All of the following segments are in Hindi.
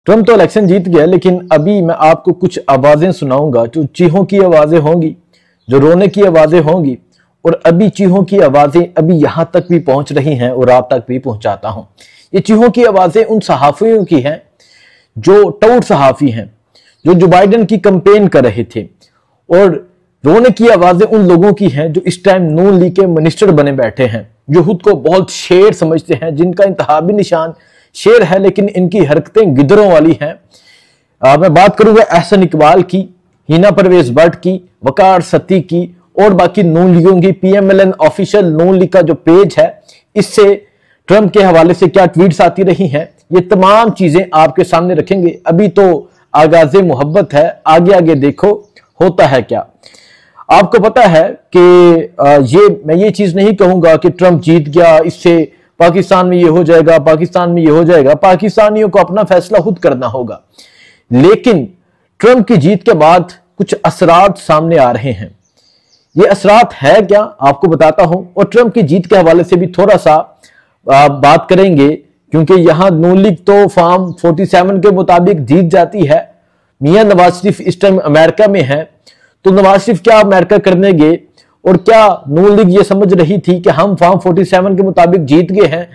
ट्रम्प तो इलेक्शन जीत गया, लेकिन अभी मैं आपको कुछ आवाजें सुनाऊंगा जो चीहों की आवाजें होंगी, जो रोने की आवाजें होंगी, और अभी चीहों की आवाजें अभी यहां तक भी पहुंच रही हैं और आप तक भी पहुंचाता हूं। ये चीहों की आवाजें उन सहाफियों की हैं जो टाउट सहाफी हैं, जो बाइडेन की कंपेन कर रहे थे, और रोने की आवाजें उन लोगों की हैं जो इस टाइम नून लीग के मिनिस्टर बने बैठे हैं, जो खुद को बहुत शेर समझते हैं, जिनका इंतखाबी निशान शेर है लेकिन इनकी हरकतें गिदरों वाली हैं। मैं बात करूंगा एहसन इकबाल की, हिना परवेज भट्ट की, वकार सती की और बाकी नून लीगों की। PMLN ऑफिशियल नून लीग का जो पेज है, इससे ट्रंप के हवाले से क्या ट्वीट्स आती रही हैं, ये तमाम चीजें आपके सामने रखेंगे। अभी तो आगाज़े मोहब्बत है, आगे आगे देखो होता है क्या। आपको पता है कि मैं ये चीज नहीं कहूंगा कि ट्रंप जीत गया, इससे पाकिस्तान में ये हो जाएगा, पाकिस्तान में ये हो जाएगा। पाकिस्तानियों को अपना फैसला खुद करना होगा, लेकिन ट्रंप की जीत के बाद कुछ असरात सामने आ रहे हैं। ये असरात है क्या, आपको बताता हूं, और ट्रंप की जीत के हवाले से भी थोड़ा सा बात करेंगे, क्योंकि यहां नून लीग तो फॉर्म 47 के मुताबिक जीत जाती है। मियां नवाज शरीफ इस टाइम अमेरिका में है, तो नवाज शरीफ क्या अमेरिका करने गए, और क्या नून लीग ये समझ रही थी कि हम फॉर्म 47 के मुताबिक जीत गए हैं,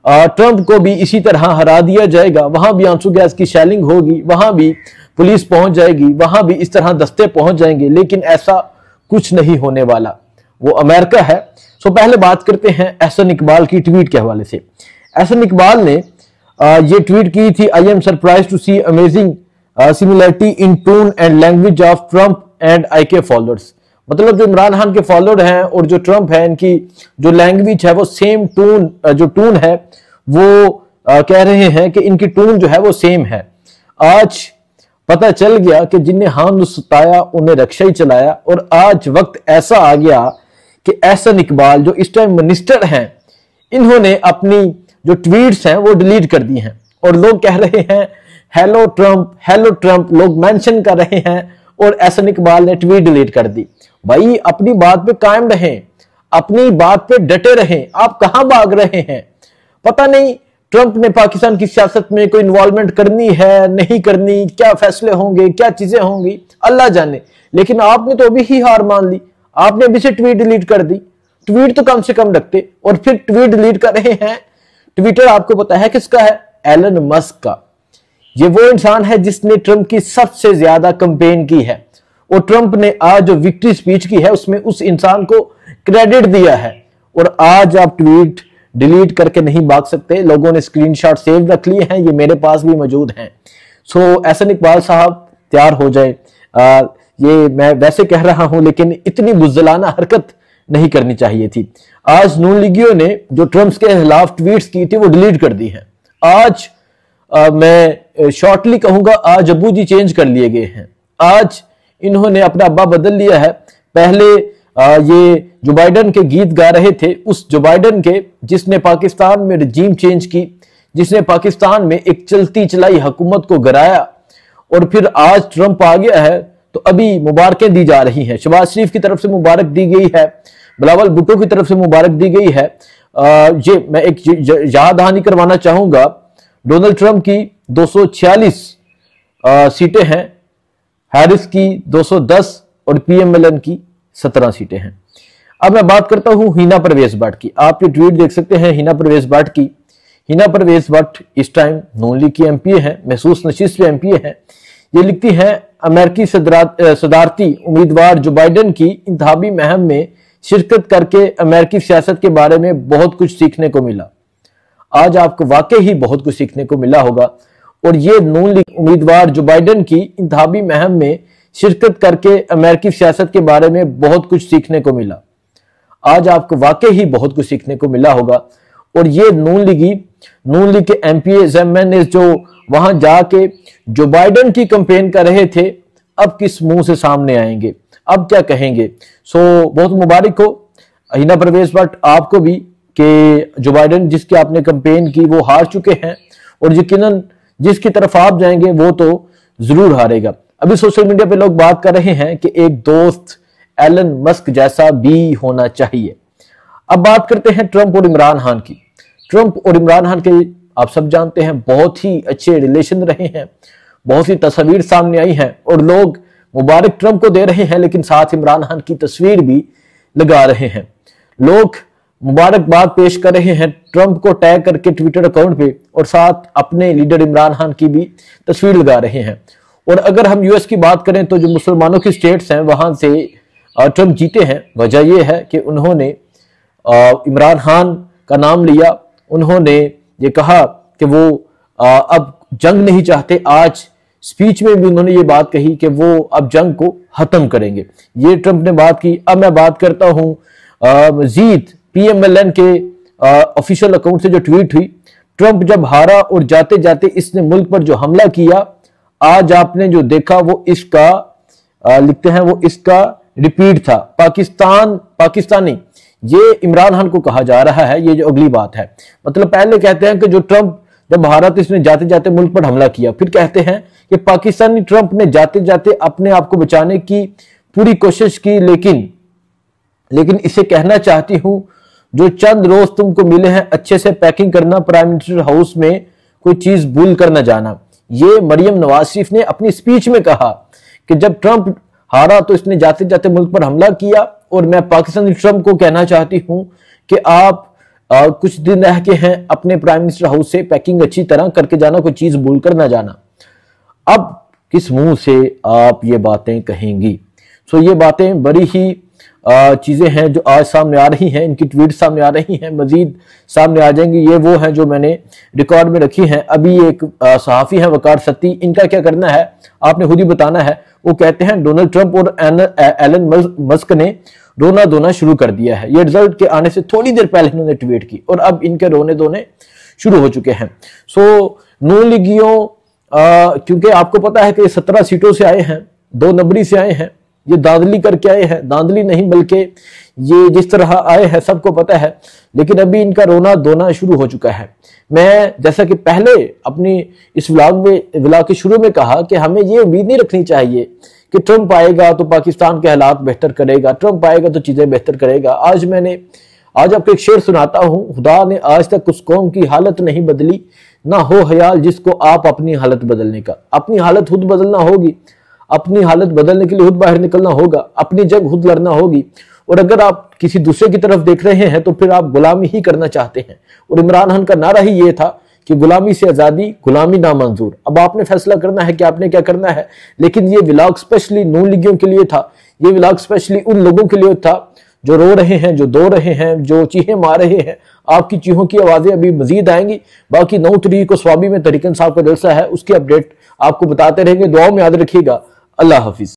ट्रंप को भी इसी तरह हरा दिया जाएगा, वहां भी आंसू गैस की शेलिंग होगी, वहां भी पुलिस पहुंच जाएगी, वहां भी इस तरह दस्ते पहुंच जाएंगे, लेकिन ऐसा कुछ नहीं होने वाला। वो अमेरिका है। सो पहले बात करते हैं एहसन इकबाल की ट्वीट के हवाले से। एहसन इकबाल ने ये ट्वीट की थी, I am surprise to see amazing similarity in tone and language of Trump and IK followers. मतलब जो इमरान खान के फॉलोअर हैं और जो ट्रंप है, इनकी जो लैंग्वेज है वो सेम टोन, जो टोन है वो कह रहे हैं कि इनकी टोन जो है वो सेम है। आज पता चल गया कि जिन्हें हाथ सताया उन्हें रक्षा ही चलाया, और आज वक्त ऐसा आ गया कि एहसन इकबाल जो इस टाइम मिनिस्टर हैं, इन्होंने अपनी जो ट्वीट्स हैं वो डिलीट कर दी हैं, और लोग कह रहे हैं हेलो ट्रंप, लोग मेंशन कर रहे हैं, और एहसन इकबाल ने ट्वीट डिलीट कर दी। भाई अपनी बात पे कायम रहें, अपनी बात पे डटे रहें, आप कहां भाग रहे हैं। पता नहीं ट्रंप ने पाकिस्तान की सियासत में कोई इन्वॉल्वमेंट करनी है नहीं करनी, क्या फैसले होंगे, क्या चीजें होंगी, अल्लाह जाने, लेकिन आपने तो अभी ही हार मान ली, आपने अभी से ट्वीट डिलीट कर दी। ट्वीट तो कम से कम रखते, और फिर ट्वीट डिलीट कर रहे हैं। ट्विटर आपको पता है किसका है, एलन मस्क का। ये वो इंसान है जिसने ट्रंप की सबसे ज्यादा कंपेन की है, और ट्रंप ने आज जो विक्ट्री स्पीच की है उसमें उस इंसान को क्रेडिट दिया है। और आज आप ट्वीट डिलीट करके नहीं भाग सकते, लोगों ने स्क्रीनशॉट सेव रख लिए हैं, ये मेरे पास भी मौजूद हैं। सो एहसन इकबाल साहब तैयार हो जाए। ये मैं वैसे कह रहा हूं, लेकिन इतनी बुज़दिलाना हरकत नहीं करनी चाहिए थी। आज नून लीगियों ने जो ट्रंप के खिलाफ ट्वीट्स की थी वो डिलीट कर दी है। आज मैं शॉर्टली कहूंगा, आज अब्बू जी चेंज कर लिए गए हैं। आज इन्होंने अपना अब्बा बदल लिया है। पहले ये जो बाइडेन के गीत गा रहे थे, उस जो बाइडेन के जिसने पाकिस्तान में रजीम चेंज की, जिसने पाकिस्तान में एक चलती चलाई हुकूमत को गिराया, और फिर आज ट्रंप आ गया है, तो अभी मुबारकें दी जा रही हैं। शहबाज शरीफ की तरफ से मुबारक दी गई है, बिलावल भुट्टो की तरफ से मुबारक दी गई है। ये मैं एक याद दहानी करवाना चाहूंगा, डोनाल्ड ट्रंप की 246 सीटें हैं, हैरिस की 210 और PMLN की 17 सीटें हैं। अब मैं बात करता हूं हिना परवेज भट्ट की। आप ये ट्वीट देख सकते हैं हिना परवेज भट्ट की। हिना परवेज भट्ट इस टाइम नून लीग की MP है, महसूस नशीस पे MP है। ये लिखती हैं, अमेरिकी सदारती उम्मीदवार जो बाइडेन की इंतखाबी मुहिम में शिरकत करके अमेरिकी सियासत के बारे में बहुत कुछ सीखने को मिला। आज आपको वाकई ही बहुत कुछ सीखने को मिला होगा, और ये नून लीग उम्मीदवार जो बाइडेन की इंतखाबी मुहिम में शिरकत करके अमेरिकी सियासत के बारे में बहुत कुछ सीखने को मिला। आज आपको वाकई ही बहुत कुछ सीखने को मिला होगा, और ये नून लीग के MPs जो वहां जाके जो बाइडेन की कंपेन कर रहे थे, अब किस मुंह से सामने आएंगे, अब क्या कहेंगे। सो बहुत मुबारक हो हिना परवेज भट्ट आपको भी कि जो बाइडेन जिसकी आपने कंपेन की वो हार चुके हैं, और यकीनन जिसकी तरफ आप जाएंगे वो तो जरूर हारेगा। अभी सोशल मीडिया पे लोग बात कर रहे हैं कि एक दोस्त एलन मस्क जैसा भी होना चाहिए। अब बात करते हैं ट्रंप और इमरान खान की। ट्रंप और इमरान खान के आप सब जानते हैं बहुत ही अच्छे रिलेशन रहे हैं, बहुत सी तस्वीर सामने आई हैं और लोग मुबारक ट्रंप को दे रहे हैं, लेकिन साथ इमरान खान की तस्वीर भी लगा रहे हैं। लोग मुबारकबाद पेश कर रहे हैं ट्रंप को टैग करके ट्विटर अकाउंट पे, और साथ अपने लीडर इमरान खान की भी तस्वीर लगा रहे हैं। और अगर हम यूएस की बात करें तो जो मुसलमानों की स्टेट्स हैं वहां से ट्रंप जीते हैं। वजह यह है कि उन्होंने इमरान खान का नाम लिया, उन्होंने ये कहा कि वो अब जंग नहीं चाहते। आज स्पीच में भी उन्होंने ये बात कही कि वो अब जंग को खत्म करेंगे। ये ट्रंप ने बात की। अब मैं बात करता हूं मजीद PMLN के ऑफिशियल अकाउंट से जो ट्वीट हुई। ट्रंप जब हारा और जाते जाते इसने मुल्क पर जो हमला किया, आज आपने जो देखा वो इसका लिखते हैं वो इसका रिपीट था। पाकिस्तानी ये इमरान खान को कहा जा रहा है। ये जो अगली बात है, मतलब पहले कहते हैं कि जो ट्रंप जब हारा तो इसने जाते जाते मुल्क पर हमला किया, फिर कहते हैं कि पाकिस्तानी ट्रंप ने जाते जाते अपने आप को बचाने की पूरी कोशिश की, लेकिन इसे कहना चाहती हूं जो चंद रोज तुमको मिले हैं अच्छे से पैकिंग करना, प्राइम मिनिस्टर हाउस में कोई चीज भूल कर न जाना। ये मरियम नवाज शरीफ ने अपनी स्पीच में कहा कि जब ट्रंप हारा तो इसने जाते जाते मुल्क पर हमला किया, और मैं पाकिस्तानी ट्रंप को कहना चाहती हूं कि आप कुछ दिन रह के हैं अपने प्राइम मिनिस्टर हाउस से पैकिंग अच्छी तरह करके जाना, कोई चीज भूल कर ना जाना। अब किस मुंह से आप ये बातें कहेंगी? सो ये बातें बड़ी ही चीजें हैं जो आज सामने आ रही हैं, इनकी ट्वीट सामने आ रही हैं, मजीद सामने आ जाएंगी। ये वो हैं जो मैंने रिकॉर्ड में रखी हैं। अभी एक सहाफी हैं वकार सत्ती, इनका क्या करना है आपने खुद ही बताना है। वो कहते हैं डोनाल्ड ट्रंप और एलन मस्क ने रोना धोना शुरू कर दिया है। ये रिजल्ट के आने से थोड़ी देर पहले इन्होंने ट्वीट की और अब इनके रोने धोने शुरू हो चुके हैं। सो नून लीगियों, क्योंकि आपको पता है कि 17 सीटों से आए हैं, 2 नंबरी से आए हैं, ये दादली करके आए हैं, दादली नहीं बल्कि ये जिस तरह आए हैं सबको पता है, लेकिन अभी इनका रोना धोना शुरू हो चुका है। मैं जैसा कि पहले अपनी इस व्लॉग के शुरू में कहा कि हमें ये उम्मीद नहीं रखनी चाहिए कि ट्रंप आएगा तो पाकिस्तान के हालात बेहतर करेगा, ट्रंप आएगा तो चीजें बेहतर करेगा। आज आपको एक शेर सुनाता हूं। खुदा ने आज तक उस कौम की हालत नहीं बदली, ना हो ख्याल जिसको आप अपनी हालत बदलने का। अपनी हालत खुद बदलना होगी, अपनी हालत बदलने के लिए खुद बाहर निकलना होगा, अपनी जंग खुद लड़ना होगी। और अगर आप किसी दूसरे की तरफ देख रहे हैं तो फिर आप गुलामी ही करना चाहते हैं। और इमरान खान का नारा ही ये था कि गुलामी से आजादी, गुलामी नामंजूर। अब आपने फैसला करना है कि आपने क्या करना है। लेकिन ये व्लॉग स्पेशली नून लीगियों के लिए था, ये व्लॉग स्पेशली उन लोगों के लिए था जो रो रहे हैं, जो दो रहे हैं, जो चीखें मार रहे हैं। आपकी चीखों की आवाजें अभी मजीद आएंगी। बाकी 9 तारीख को स्वाबी में तरीकन साहब का जलसा है, उसकी अपडेट आपको बताते रहेंगे। दुआओं में याद रखिएगा। अल्लाह हाफिज।